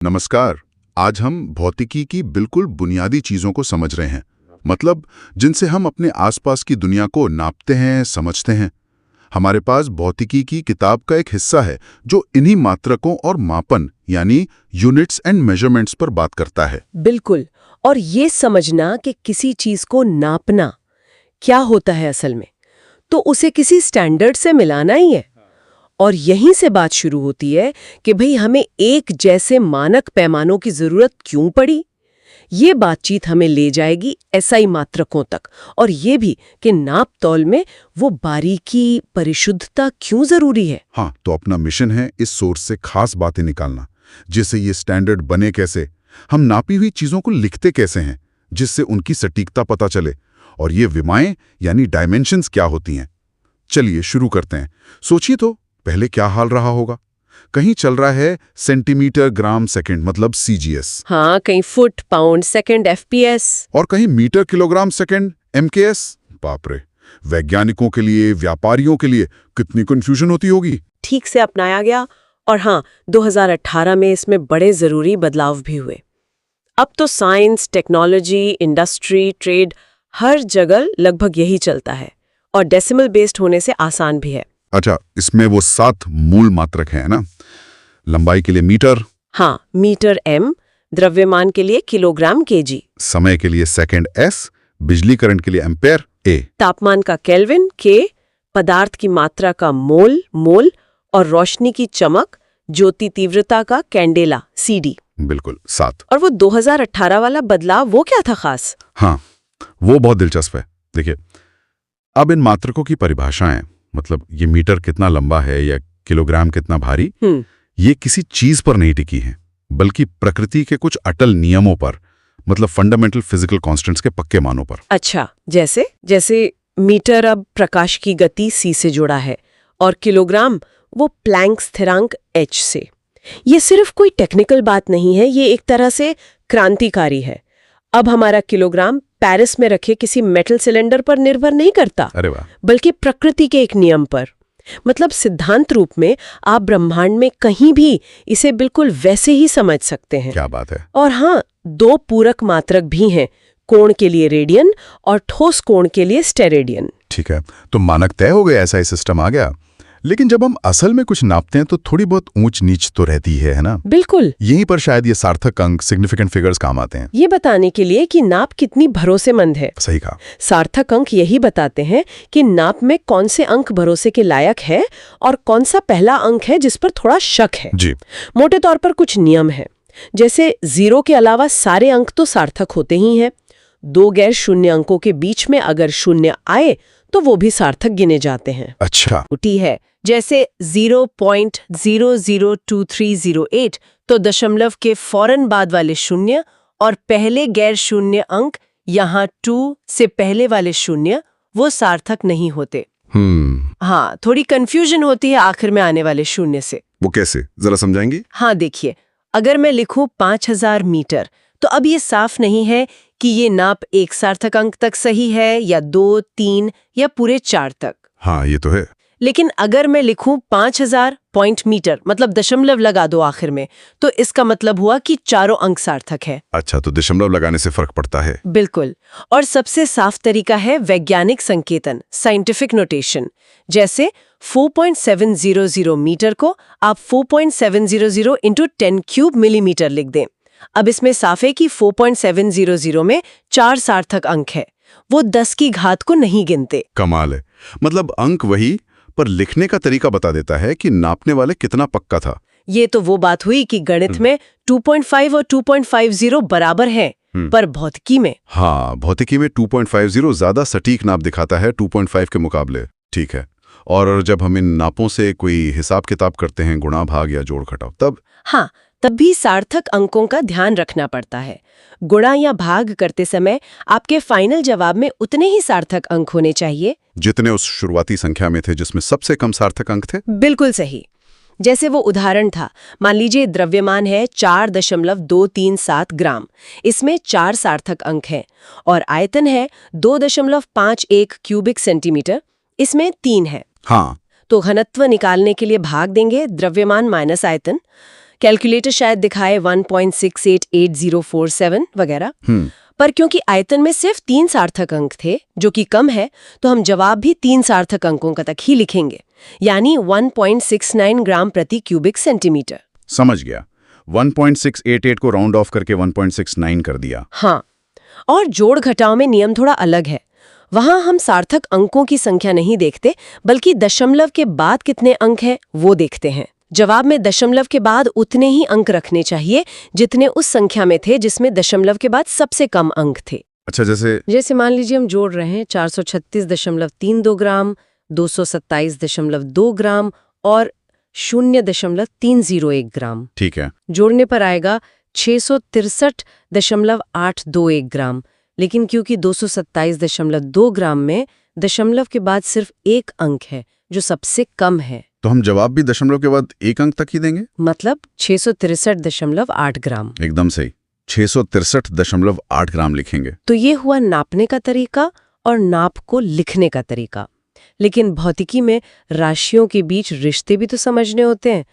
नमस्कार। आज हम भौतिकी की बिल्कुल बुनियादी चीजों को समझ रहे हैं, मतलब जिनसे हम अपने आसपास की दुनिया को नापते हैं, समझते हैं। हमारे पास भौतिकी की किताब का एक हिस्सा है जो इन्हीं मात्रकों और मापन यानी यूनिट्स एंड मेजरमेंट्स पर बात करता है। बिल्कुल। और ये समझना कि किसी चीज को नापना क्या होता है असल में, तो उसे किसी स्टैंडर्ड से मिलाना ही है। और यहीं से बात शुरू होती है कि भाई हमें एक जैसे मानक पैमानों की जरूरत क्यों पड़ी। ये बातचीत हमें ले जाएगी एसआई मात्रकों तक, और ये भी कि नाप तौल में वो बारीकी, परिशुद्धता क्यों जरूरी है। हाँ, तो अपना मिशन है इस सोर्स से खास बातें निकालना, जिससे ये स्टैंडर्ड बने कैसे, हम नापी हुई चीजों को लिखते कैसे हैं, जिससे उनकी सटीकता पता चले, और ये विमाएं यानी डायमेंशंस क्या होती हैं। चलिए शुरू करते हैं। सोचिए तो पहले क्या हाल रहा होगा। कहीं चल रहा है सेंटीमीटर ग्राम सेकंड मतलब सीजीएस। हाँ, कहीं फुट पाउंड सेकंड एफपीएस, और कहीं मीटर किलोग्राम सेकंड एमकेएस। बाप रे, वैज्ञानिकों के लिए, व्यापारियों के लिए कितनी कंफ्यूजन होती होगी। ठीक से अपनाया गया। और हाँ, 2018 में इसमें बड़े जरूरी बदलाव भी हुए। अब तो साइंस, टेक्नोलॉजी, इंडस्ट्री, ट्रेड, हर जगह लगभग यही चलता है, और डेसिमल बेस्ड होने से आसान भी है। अच्छा, इसमें वो 7 मूल मात्रक हैं ना। लंबाई के लिए मीटर, हाँ, मीटर एम, द्रव्यमान के लिए किलोग्राम केजी, समय के लिए सेकंड एस, बिजली करंट के लिए एम्पेयर ए, तापमान का केल्विन के, पदार्थ की मात्रा का मोल, और रोशनी की चमक, ज्योति तीव्रता का कैंडेला सीडी। बिल्कुल 7। और वो 2018 वाला बदलाव वो क्या था खास? हाँ, वो बहुत दिलचस्प है। देखिए, अब इन मात्रकों की परिभाषाएं, मतलब ये मीटर कितना लंबा है या किलोग्राम कितना भारी, ये किसी चीज पर नहीं टिकी है, बल्कि प्रकृति के कुछ अटल नियमों पर, मतलब फंडामेंटल फिजिकल कांस्टेंट्स के पक्के मानों पर। अच्छा, जैसे मीटर अब प्रकाश की गति c से जुड़ा है, और किलोग्राम वो प्लैंक स्थिरांक h से। ये सिर्फ कोई टेक्निकल बात नहीं है, ये एक तरह से क्रांतिकारी है। अब हमारा किलोग्राम पेरिस में रखे किसी मेटल सिलेंडर पर निर्भर नहीं करता, अरे वाह, बल्कि प्रकृति के एक नियम पर। मतलब सिद्धांत रूप में आप ब्रह्मांड में कहीं भी इसे बिल्कुल वैसे ही समझ सकते हैं। क्या बात है। और हाँ, 2 पूरक मात्रक भी हैं, कोण के लिए रेडियन और ठोस कोण के लिए स्टेरेडियन। ठीक है, तो मानक तय हो गया, ऐसा ही सिस्टम आ गया। लेकिन जब हम असल में कुछ नापते हैं तो थोड़ी बहुत ऊंच नीच तो रहती है ना। बिल्कुल। यहीं पर शायद ये सार्थक अंक, सिग्निफिकेंट फिगर्स काम आते हैं। ये बताने के लिए कि नाप कितनी भरोसेमंद है। सही कहा। सार्थक अंक यही बताते हैं कि नाप में कौन से अंक भरोसे के लायक है और कौन सा पहला अंक है जिस पर थोड़ा शक है। जी। मोटे तौर पर कुछ नियम है, जैसे 0 के अलावा सारे अंक तो सार्थक होते ही हैं। 2 गैर शून्य अंकों के बीच में अगर शून्य आए तो वो भी सार्थक गिने जाते हैं। अच्छा। उठी है, जैसे 0.002308 तो दशमलव के फौरन बाद वाले शून्य, और पहले गैर शून्य अंक यहाँ 2 से पहले वाले शून्य वो सार्थक नहीं होते। हाँ, थोड़ी कंफ्यूजन होती है आखिर में आने वाले शून्य से। वो कैसे, जरा समझाएंगी? हाँ, देखिए, अगर मैं लिखूं 5000 मीटर, तो अब ये साफ नहीं है कि ये नाप एक सार्थक अंक तक सही है या 2, 3 या पूरे 4 तक। हाँ, ये तो है। लेकिन अगर मैं लिखूं 5000 पॉइंट मीटर, मतलब दशमलव लगा दो आखिर में, तो इसका मतलब हुआ कि चारों अंक सार्थक है। अच्छा, तो दशमलव लगाने से फर्क पड़ता है। बिल्कुल। और सबसे साफ तरीका है वैज्ञानिक संकेतन, साइंटिफिक नोटेशन। जैसे 4.700 मीटर को आप 4.700 इंटू 10 क्यूब मिलीमीटर लिख दें। अब इसमें साफ है कि 4.700 में 4 सार्थक अंक है, वो 10 की घात को नहीं गिनते। कमाल है। मतलब अंक वही, पर लिखने का तरीका बता देता है कि नापने वाले कितना पक्का था। ये तो वो बात हुई कि गणित में 2.5 और 2.50 बराबर हैं, पर भौतिकी में? हाँ, भौतिकी में 2.50 ज्यादा सटीक नाप दिखाता है 2.5 के मुकाबले। ठीक है। और जब हम इन नापों से कोई हिसाब किताब करते हैं, गुणा भाग या जोड़ घटाव, तब? हाँ, तब भी सार्थक अंकों का ध्यान रखना पड़ता है। गुणा या भाग करते समय आपके फाइनल जवाब में उतने ही सार्थक अंक होने चाहिए जितने उस शुरुआती संख्या में थे जिसमें सबसे कम सार्थक अंक थे। बिल्कुल सही। जैसे वो उदाहरण था, मान लीजिए द्रव्यमान है 4.237 ग्राम, इसमें 4 सार्थक अंक हैं, और आयतन है 2.51 क्यूबिक सेंटीमीटर, इसमें 3 है। हाँ, तो घनत्व निकालने के लिए भाग देंगे द्रव्यमान माइनस आयतन। कैलकुलेटर शायद दिखाए 1.688047 वगैरह। पर क्योंकि आयतन में सिर्फ 3 सार्थक अंक थे, जो कि कम है, तो हम जवाब भी 3 सार्थक अंकों का तक ही लिखेंगे, यानी 1.69 ग्राम प्रति क्यूबिक सेंटीमीटर। समझ गया। 1.688 को राउंड ऑफ करके 1.69 कर दिया। हाँ, और जोड़ घटाव में नियम थोड़ा अलग है। वहां हम सार्थक अंकों की संख्या नहीं देखते, बल्कि दशमलव के बाद कितने अंक हैं वो देखते हैं। जवाब में दशमलव के बाद उतने ही अंक रखने चाहिए जितने उस संख्या में थे जिसमें दशमलव के बाद सबसे कम अंक थे। अच्छा, जैसे मान लीजिए हम जोड़ रहे हैं 436.32 ग्राम, 227.2 ग्राम और 0.301 ग्राम। ठीक है। जोड़ने पर आएगा 663.821 ग्राम, लेकिन क्योंकि 227.2 ग्राम में दशमलव के बाद सिर्फ एक अंक है जो सबसे कम है, तो हम जवाब भी दशमलव के बाद एक अंक तक ही देंगे, मतलब 663.8 ग्राम। एकदम सही, 663.8 ग्राम लिखेंगे। तो ये हुआ नापने का तरीका और नाप को लिखने का तरीका। लेकिन भौतिकी में राशियों के बीच रिश्ते भी तो समझने होते हैं।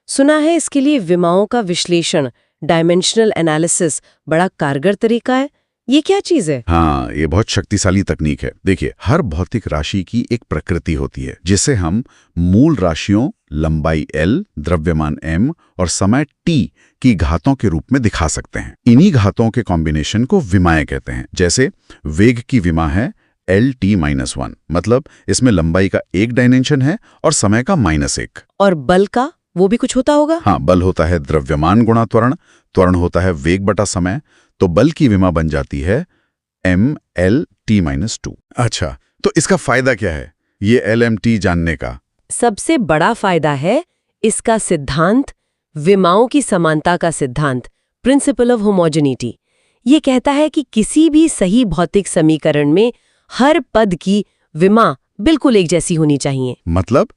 सुना है इसके लिए विमाओं का विश्लेषण, डायमेंशनल एनालिसिस बड़ा कारगर तरीका है। ये क्या चीज है? हाँ, ये बहुत शक्तिशाली तकनीक है। देखिए, हर भौतिक राशि की एक प्रकृति होती है, जिसे हम मूल राशियों लंबाई L, द्रव्यमान m और समय t की घातों के रूप में दिखा सकते हैं। इन्हीं घातों के कॉम्बिनेशन को विमाएं कहते हैं। जैसे वेग की विमा है Lt-1, मतलब इसमें लंबाई का एक डायमेंशन है और समय का -1। और बल का वो भी कुछ होता होगा? हाँ, बल होता है द्रव्यमान गुणा त्वरण, त्वरण होता है वेग बटा समय, तो बल की विमा बन जाती है mLt-2। अच्छा, तो इसका फायदा क्या है ये LMT जानने का? सबसे बड़ा फायदा है इसका सिद्धांत, विमाओं की समानता का सिद्धांत, प्रिंसिपल ऑफ होमोजेनिटी। ये कहता है कि किसी भी सही भौतिक समीकरण में हर पद की विमा बिल्कुल एक जैसी होनी चाहिए। मतलब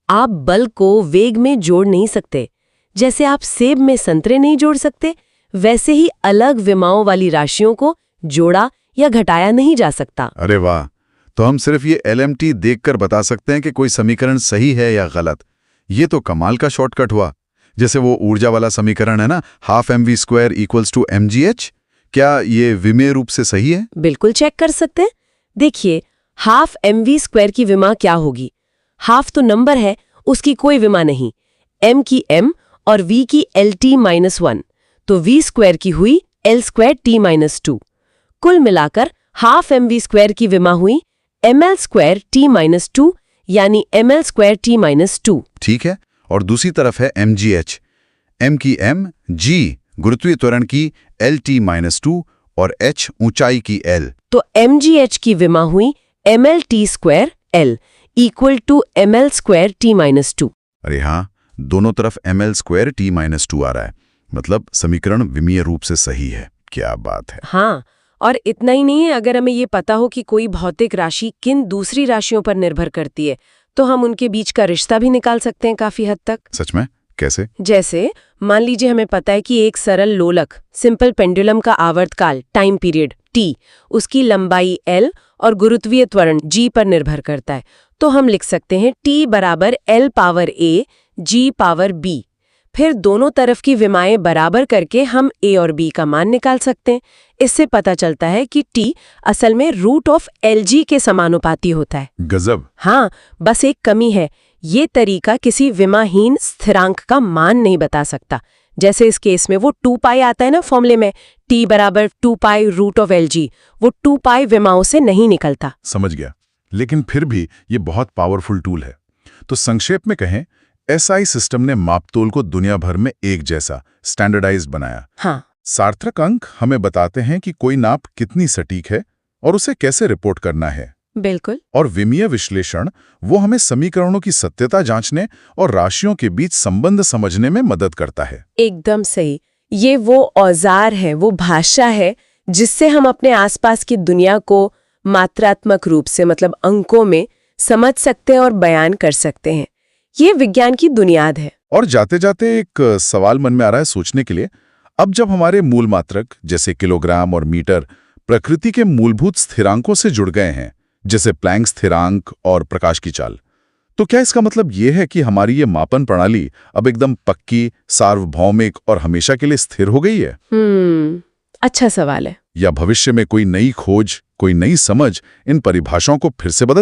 आप बल को वेग में जोड़ नहीं सकते। जैसे आप सेब में संतरे नहीं जोड़ सकते, वैसे ही अलग विमाओं वाली राशियों को जोड़ा या घटाया नहीं जा सकता। अरे वाह! तो हम सिर्फ ये LMT देखकर बता सकते हैं कि कोई समीकरण सही है या गलत। ये तो कमाल का शॉर्टकट हुआ। जैसे वो ऊर्जा वाला समीकरण है ना, ½mv² = mgh, क्या ये विमेय रूप से सही है? बिल्कुल चेक कर सकते हैं। देखिए, ½ mv² की विमा क्या होगी? हाफ तो नंबर है, उसकी कोई विमा नहीं। m की m और v की Lt-1, तो v² की हुई L²T-2। कुल मिलाकर ½ mv² की विमा हुई mL²T-2, यानी mL²T-2। ठीक है। और दूसरी तरफ है mgh, m की m, g गुरुत्वीय त्वरण की Lt-2 और h ऊंचाई की L। तो mgh की विमा हुई mLT²L = mL²T-2। अरे हाँ, दोनों तरफ mL²T-2 आ रहा है, मतलब समीकरण विमीय रूप से सही है। क्या बात है! हाँ, और इतना ही नहीं है, अगर हमें ये पता हो कि कोई भौतिक राशि किन दूसरी राशियों पर निर्भर करती है, तो हम उनके बीच का रिश्ता भी निकाल सकते हैं काफी हद तक। सच में? कैसे? जैसे मान लीजिए हमें पता है कि एक सरल लोलक, सिंपल पेंडुलम का आवर्तकाल, टाइम पीरियड t, उसकी लंबाई L और गुरुत्वीय त्वरण g पर निर्भर करता है, तो हम लिख सकते हैं t = L⁴ g⁴b। फिर दोनों तरफ की विमाएं बराबर करके हम a और b का मान निकाल सकते हैं। इससे पता चलता है कि t असल में √LG के समानुपाती होता है। गजब! हाँ, बस एक कमी है, ये तरीका किसी विमाहीन स्थिरांक का मान नहीं बता सकता। जैसे इस केस में वो 2π आता है ना फॉर्मूले में, t = 2π√LG, वो 2π विमाओं से नहीं निकलता। समझ गया। लेकिन फिर भी ये बहुत पावरफुल टूल है। तो संक्षेप में कहें, SI सिस्टम ने मापतोल को दुनिया भर में एक जैसा स्टैंडर्डाइज्ड बनाया। हाँ, सार्थक अंक हमें बताते हैं कि कोई नाप कितनी सटीक है और उसे कैसे रिपोर्ट करना है। बिल्कुल। और विमीय विश्लेषण वो हमें समीकरणों की सत्यता जांचने और राशियों के बीच संबंध समझने में मदद करता है। एकदम सही। ये वो औजार है, वो भाषा है जिससे हम अपने आसपास की दुनिया को मात्रात्मक रूप से, मतलब अंकों में समझ सकते हैं और बयान कर सकते हैं। ये विज्ञान की बुनियाद है। और जाते जाते एक सवाल मन में आ रहा है सोचने के लिए। अब जब हमारे मूल मात्रक जैसे किलोग्राम और मीटर प्रकृति के मूलभूत स्थिरांकों से जुड़ गए हैं, जैसे प्लैंक स्थिरांक और प्रकाश की चाल, तो क्या इसका मतलब ये है कि हमारी ये मापन प्रणाली अब एकदम पक्की, सार्वभौमिक और हमेशा के लिए स्थिर हो गई है? अच्छा सवाल है। या भविष्य में कोई नई खोज, कोई नई समझ इन परिभाषाओं को फिर से बदल